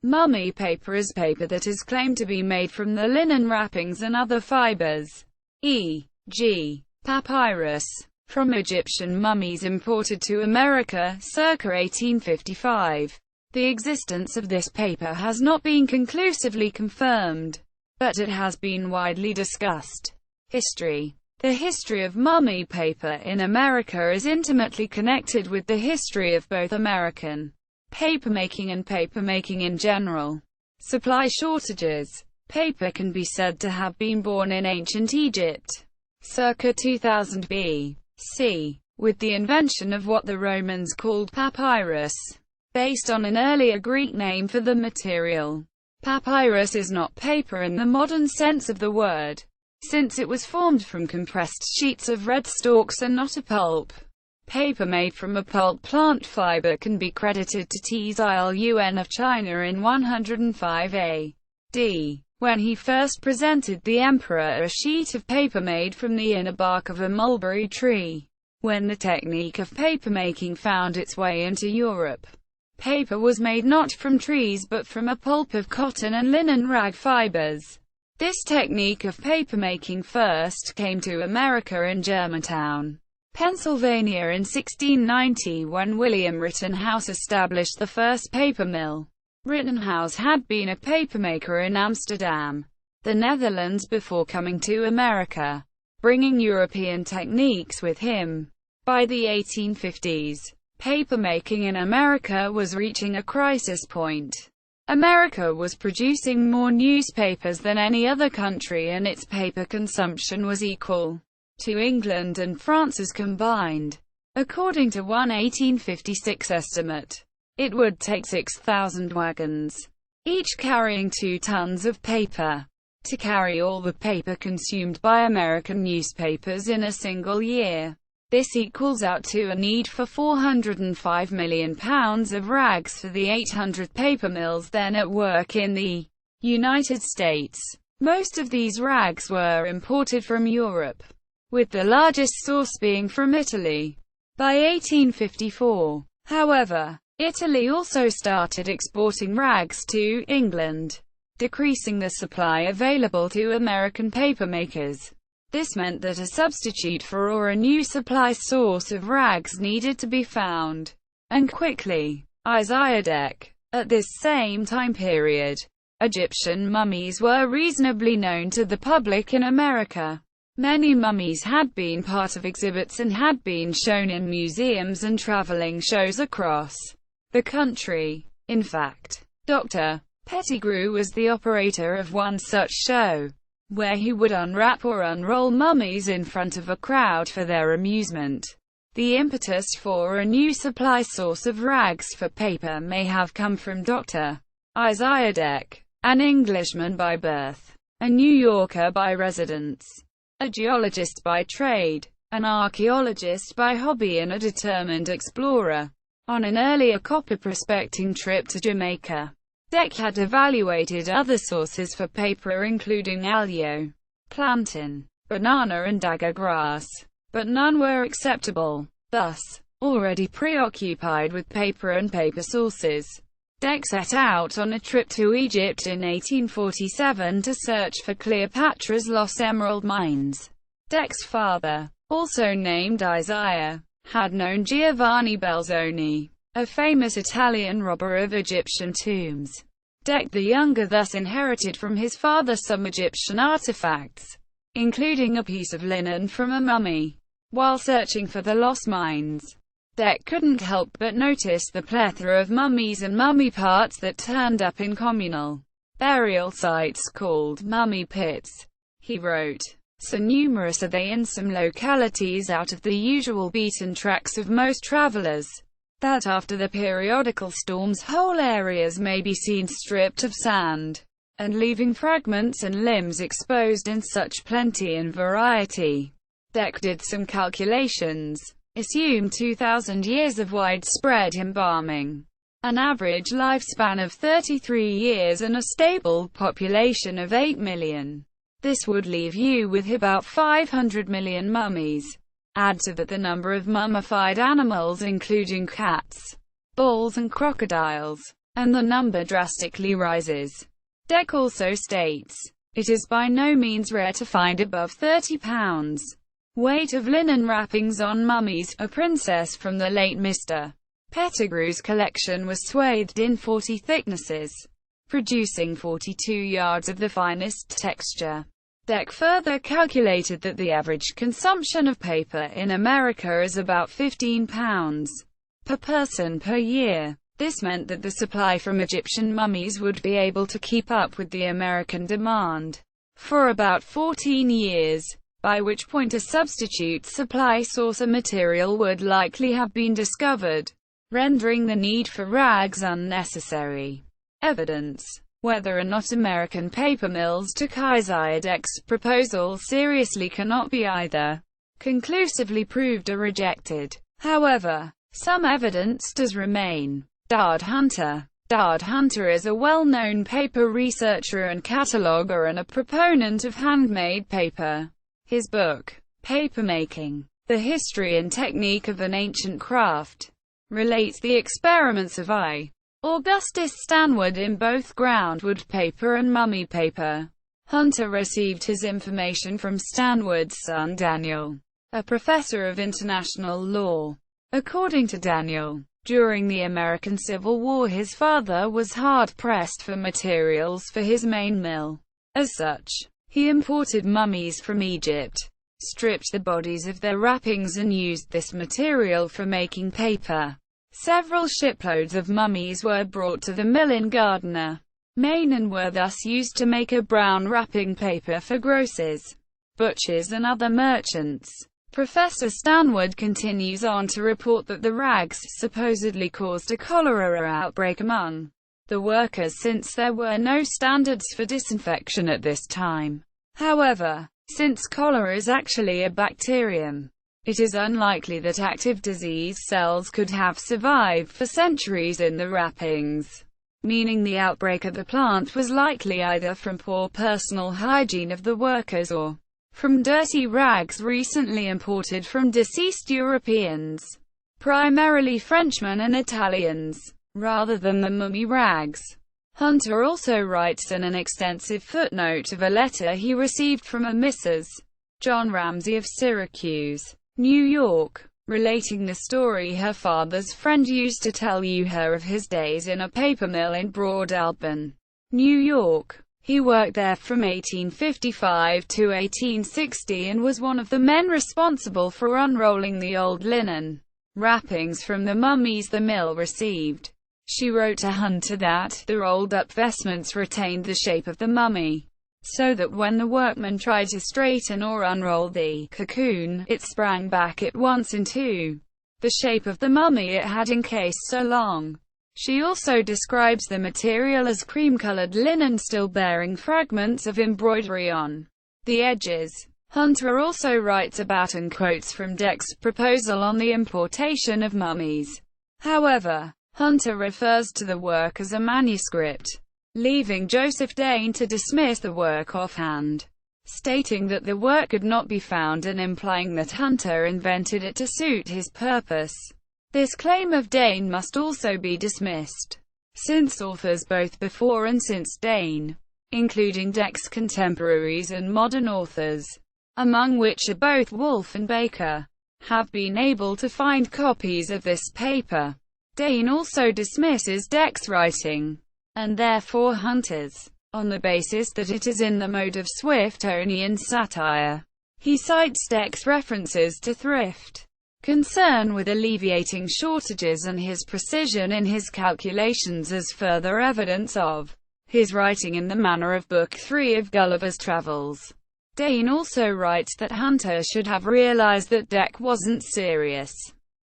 Mummy paper is paper that is claimed to be made from the linen wrappings and other fibers, e.g., papyrus, from Egyptian mummies imported to America, circa 1855. The existence of this paper has not been conclusively confirmed, but it has been widely discussed. History. The history of mummy paper in America is intimately connected with the history of both American papermaking and papermaking in general. Supply shortages. Paper can be said to have been born in ancient Egypt, circa 2000 B.C., with the invention of what the Romans called papyrus, based on an earlier Greek name for the material. Papyrus is not paper in the modern sense of the word, since it was formed from compressed sheets of red stalks and not a pulp. Paper made from a pulp plant fiber can be credited to Tzilun of China in 105 A.D., when he first presented the emperor a sheet of paper made from the inner bark of a mulberry tree. When the technique of papermaking found its way into Europe, paper was made not from trees but from a pulp of cotton and linen rag fibers. This technique of papermaking first came to America in Germantown, Pennsylvania in 1690 when William Rittenhouse established the first paper mill. Rittenhouse had been a papermaker in Amsterdam, the Netherlands before coming to America, bringing European techniques with him. By the 1850s, papermaking in America was reaching a crisis point. America was producing more newspapers than any other country and its paper consumption was equal to England and France's combined. According to one 1856 estimate, it would take 6,000 wagons, each carrying 2 tons of paper, to carry all the paper consumed by American newspapers in a single year. This equals out to a need for £405 million of rags for the 800 paper mills then at work in the United States. Most of these rags were imported from Europe, with the largest source being from Italy. By 1854, however, Italy also started exporting rags to England, decreasing the supply available to American papermakers. This meant that a substitute for or a new supply source of rags needed to be found, and quickly. Isaiah Deck. At this same time period, Egyptian mummies were reasonably known to the public in America. Many mummies had been part of exhibits and had been shown in museums and traveling shows across the country. In fact, Dr. Pettigrew was the operator of one such show, where he would unwrap or unroll mummies in front of a crowd for their amusement. The impetus for a new supply source of rags for paper may have come from Dr. Isaiah Deck, an Englishman by birth, a New Yorker by residence, a geologist by trade, an archaeologist by hobby and a determined explorer. On an earlier copper prospecting trip to Jamaica, Deck had evaluated other sources for paper including aloe, plantain, banana and dagger grass, but none were acceptable. Thus, already preoccupied with paper and paper sources, Deck set out on a trip to Egypt in 1847 to search for Cleopatra's lost emerald mines. Deck's father, also named Isaiah, had known Giovanni Belzoni, a famous Italian robber of Egyptian tombs. Deck the Younger thus inherited from his father some Egyptian artifacts, including a piece of linen from a mummy. While searching for the lost mines, Deck couldn't help but notice the plethora of mummies and mummy parts that turned up in communal burial sites called mummy pits. He wrote, "So numerous are they in some localities out of the usual beaten tracks of most travelers, that after the periodical storms whole areas may be seen stripped of sand, and leaving fragments and limbs exposed in such plenty and variety." Deck did some calculations, assumed 2,000 years of widespread embalming, an average lifespan of 33 years and a stable population of 8 million. This would leave you with about 500 million mummies. Add to that the number of mummified animals including cats, bulls and crocodiles, and the number drastically rises. Deck also states, "It is by no means rare to find above 30 pounds weight of linen wrappings on mummies." A princess from the late Mr. Pettigrew's collection was swathed in 40 thicknesses, producing 42 yards of the finest texture. Deck further calculated that the average consumption of paper in America is about 15 pounds per person per year. This meant that the supply from Egyptian mummies would be able to keep up with the American demand for about 14 years, by which point a substitute supply source of material would likely have been discovered, rendering the need for rags unnecessary. Evidence whether or not American paper mills took Isaiah Deck's proposal seriously cannot be either conclusively proved or rejected. However, some evidence does remain. Dard Hunter. Dard Hunter is a well-known paper researcher and cataloger and a proponent of handmade paper. His book, Papermaking: The History and Technique of an Ancient Craft, relates the experiments of I. Augustus Stanwood in both groundwood paper and mummy paper. Hunter received his information from Stanwood's son Daniel, a professor of international law. According to Daniel, during the American Civil War his father was hard-pressed for materials for his main mill. As such, he imported mummies from Egypt, stripped the bodies of their wrappings and used this material for making paper. Several shiploads of mummies were brought to the mill in Gardner, Maine and were thus used to make a brown wrapping paper for grocers, butchers and other merchants. Professor Stanwood continues on to report that the rags supposedly caused a cholera outbreak among the workers since there were no standards for disinfection at this time. However, since cholera is actually a bacterium, it is unlikely that active disease cells could have survived for centuries in the wrappings, meaning the outbreak of the plant was likely either from poor personal hygiene of the workers or from dirty rags recently imported from deceased Europeans, primarily Frenchmen and Italians, rather than the mummy rags. Hunter also writes in an extensive footnote of a letter he received from a Mrs. John Ramsey of Syracuse, New York, relating the story her father's friend used to tell her of his days in a paper mill in Broad Albion, New York. He worked there from 1855 to 1860 and was one of the men responsible for unrolling the old linen wrappings from the mummies the mill received. She wrote to Hunter that the rolled-up vestments retained the shape of the mummy, so that when the workman tried to straighten or unroll the cocoon, it sprang back at once into the shape of the mummy it had encased so long. She also describes the material as cream-colored linen still bearing fragments of embroidery on the edges. Hunter also writes about and quotes from Deck's proposal on the importation of mummies. However, Hunter refers to the work as a manuscript, leaving Joseph Dane to dismiss the work offhand, stating that the work could not be found and implying that Hunter invented it to suit his purpose. This claim of Dane must also be dismissed, since authors both before and since Dane, including Deck's contemporaries and modern authors, among which are both Wolfe and Baker, have been able to find copies of this paper. Dane also dismisses Deck's writing, and therefore Hunter's, on the basis that it is in the mode of Swiftonian satire. He cites Deck's references to thrift, concern with alleviating shortages and his precision in his calculations as further evidence of his writing in the manner of Book 3 of Gulliver's Travels. Dane also writes that Hunter should have realized that Deck wasn't serious,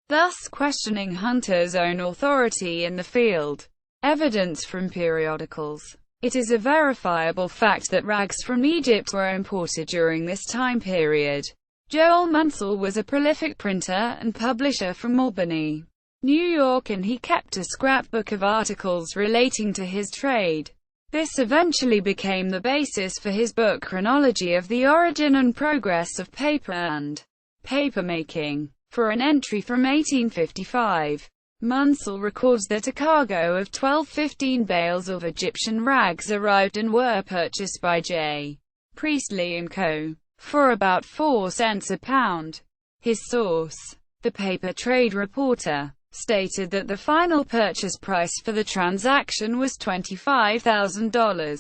thus questioning Hunter's own authority in the field. Evidence from periodicals. It is a verifiable fact that rags from Egypt were imported during this time period. Joel Munsell was a prolific printer and publisher from Albany, New York, and he kept a scrapbook of articles relating to his trade. This eventually became the basis for his book Chronology of the Origin and Progress of Paper and Papermaking. For an entry from 1855, Munsell records that a cargo of 12-15 bales of Egyptian rags arrived and were purchased by J. Priestley & Co. for about 4 cents a pound. His source, the Paper Trade Reporter, stated that the final purchase price for the transaction was $25,000.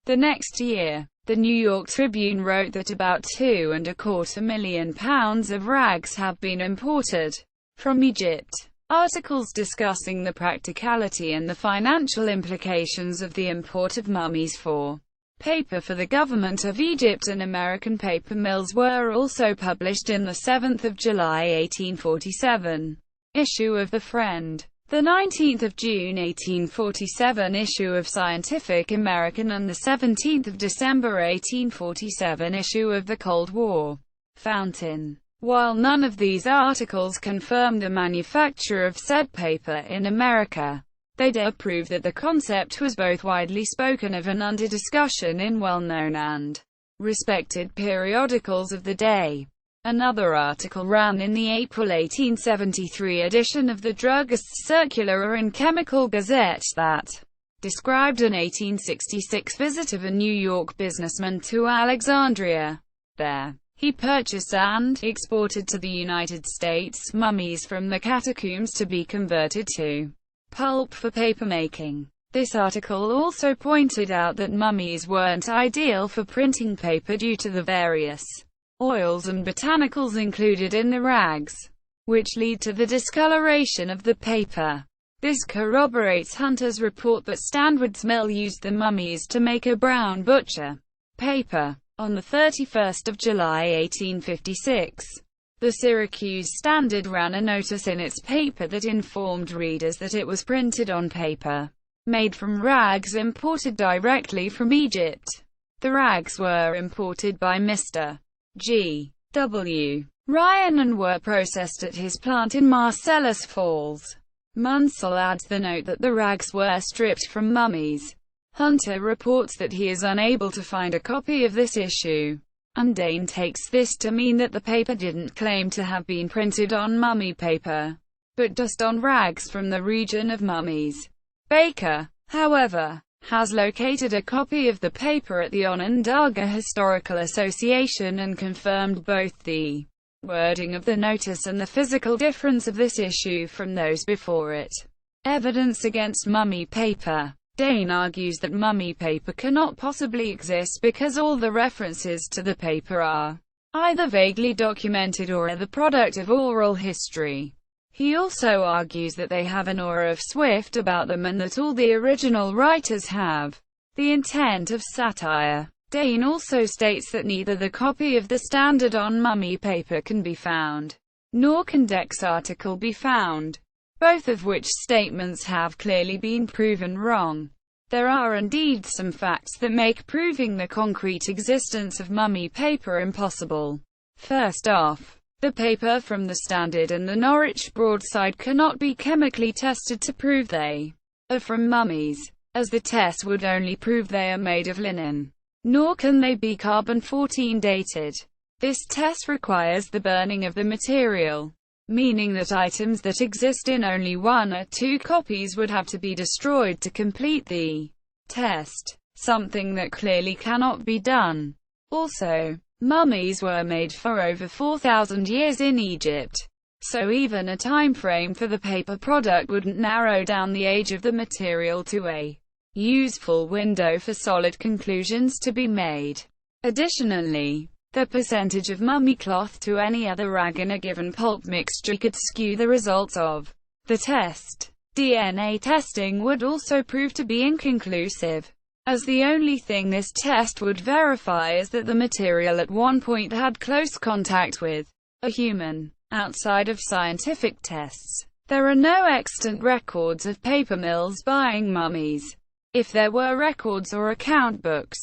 The next year, the New York Tribune wrote that about £2.25 million of rags have been imported from Egypt. Articles discussing the practicality and the financial implications of the import of mummies for paper for the government of Egypt and American paper mills were also published in the 7th of July 1847 issue of The Friend, the 19th of June 1847 issue of Scientific American, and the 17th of December 1847 issue of the Cold War Fountain. While none of these articles confirmed the manufacture of said paper in America, they do prove that the concept was both widely spoken of and under discussion in well-known and respected periodicals of the day. Another article ran in the April 1873 edition of the Druggist's Circular and Chemical Gazette that described an 1866 visit of a New York businessman to Alexandria. There, he purchased and exported to the United States mummies from the catacombs to be converted to pulp for papermaking. This article also pointed out that mummies weren't ideal for printing paper due to the various oils and botanicals included in the rags, which lead to the discoloration of the paper. This corroborates Hunter's report that Stanwood's mill used the mummies to make a brown butcher paper. On 31 July 1856, the Syracuse Standard ran a notice in its paper that informed readers that it was printed on paper made from rags imported directly from Egypt. The rags were imported by Mr. G. W. Ryan and were processed at his plant in Marcellus Falls. Munsell adds the note that the rags were stripped from mummies. Hunter reports that he is unable to find a copy of this issue, and Dane takes this to mean that the paper didn't claim to have been printed on mummy paper, but just on rags from the region of mummies. Baker, however, has located a copy of the paper at the Onondaga Historical Association and confirmed both the wording of the notice and the physical difference of this issue from those before it. Evidence against mummy paper. Dane argues that mummy paper cannot possibly exist because all the references to the paper are either vaguely documented or are the product of oral history. He also argues that they have an aura of Swift about them and that all the original writers have the intent of satire. Dane also states that neither the copy of the Standard on mummy paper can be found, nor can Deck's article be found, both of which statements have clearly been proven wrong. There are indeed some facts that make proving the concrete existence of mummy paper impossible. First off, the paper from the Standard and the Norwich broadside cannot be chemically tested to prove they are from mummies, as the test would only prove they are made of linen. Nor can they be carbon-14 dated. This test requires the burning of the material, meaning that items that exist in only 1 or 2 copies would have to be destroyed to complete the test, something that clearly cannot be done. Also, mummies were made for over 4,000 years in Egypt, so even a time frame for the paper product wouldn't narrow down the age of the material to a useful window for solid conclusions to be made. Additionally, the percentage of mummy cloth to any other rag in a given pulp mixture could skew the results of the test. DNA testing would also prove to be inconclusive, as the only thing this test would verify is that the material at one point had close contact with a human. Outside of scientific tests, there are no extant records of paper mills buying mummies. If there were records or account books,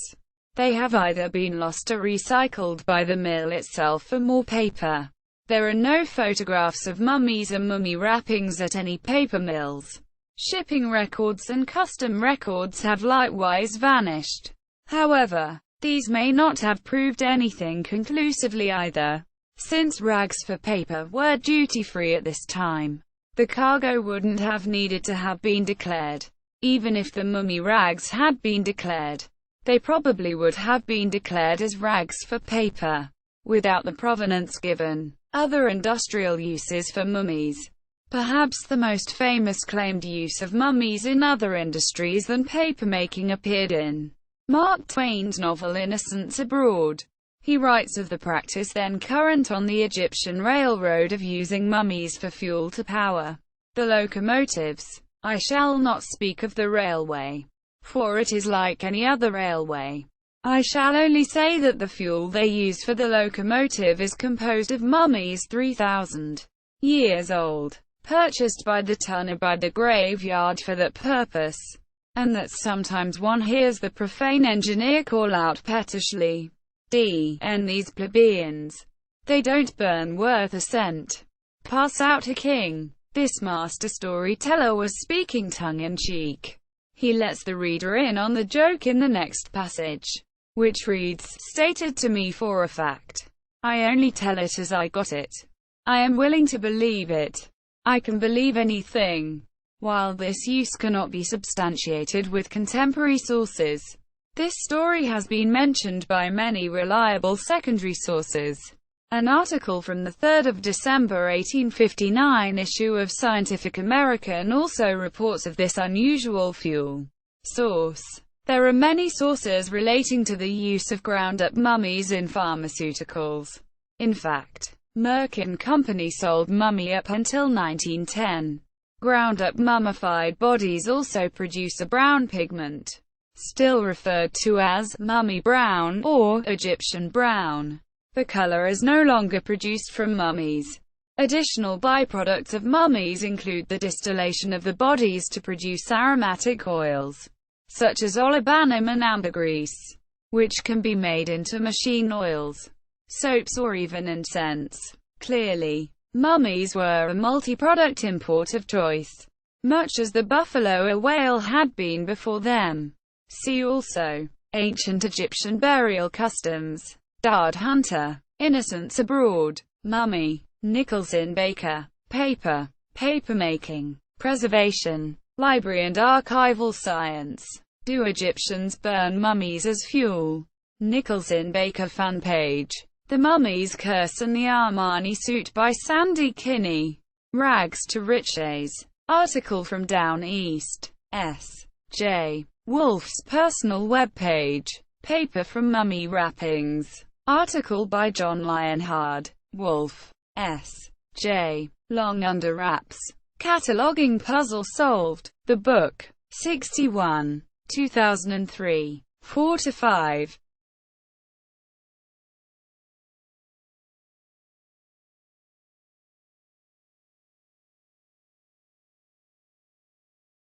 they have either been lost or recycled by the mill itself for more paper. There are no photographs of mummies or mummy wrappings at any paper mills. Shipping records and custom records have likewise vanished. However, these may not have proved anything conclusively either, since rags for paper were duty-free at this time. The cargo wouldn't have needed to have been declared. Even if the mummy rags had been declared, they probably would have been declared as rags for paper, without the provenance given. Other industrial uses for mummies. Perhaps the most famous claimed use of mummies in other industries than papermaking appeared in Mark Twain's novel Innocents Abroad. He writes of the practice then current on the Egyptian railroad of using mummies for fuel to power the locomotives. I shall not speak of the railway, for it is like any other railway. I shall only say that the fuel they use for the locomotive is composed of mummies 3,000 years old, purchased by the ton or by the graveyard for that purpose, and that sometimes one hears the profane engineer call out pettishly, "D.N. these plebeians. They don't burn worth a cent. Pass out a king." This master storyteller was speaking tongue-in-cheek. He lets the reader in on the joke in the next passage, which reads, "Stated to me for a fact. I only tell it as I got it. I am willing to believe it. I can believe anything." While this use cannot be substantiated with contemporary sources, this story has been mentioned by many reliable secondary sources. An article from the 3rd of December 1859 issue of Scientific American also reports of this unusual fuel source. There are many sources relating to the use of ground-up mummies in pharmaceuticals. In fact, Merck and Company sold mummy up until 1910. Ground-up mummified bodies also produce a brown pigment, still referred to as mummy brown or Egyptian brown. The color is no longer produced from mummies. Additional byproducts of mummies include the distillation of the bodies to produce aromatic oils, such as olibanum and ambergris, which can be made into machine oils, soaps or even incense. Clearly, mummies were a multi-product import of choice, much as the buffalo or whale had been before them. See also Ancient Egyptian burial customs. Dard Hunter. Innocents Abroad. Mummy. Nicholson Baker. Paper. Papermaking. Preservation. Library and Archival Science. Do Egyptians burn mummies as fuel? Nicholson Baker fan page. The Mummy's Curse and the Armani Suit by Sandy Kinney. Rags to Riches. Article from Down East. S. J. Wolf's personal web page. Paper from Mummy Wrappings. Article by John Lionhard. Wolf. S. J. Long Under Wraps. Cataloging Puzzle Solved. The Book. 61. 2003. 4-5.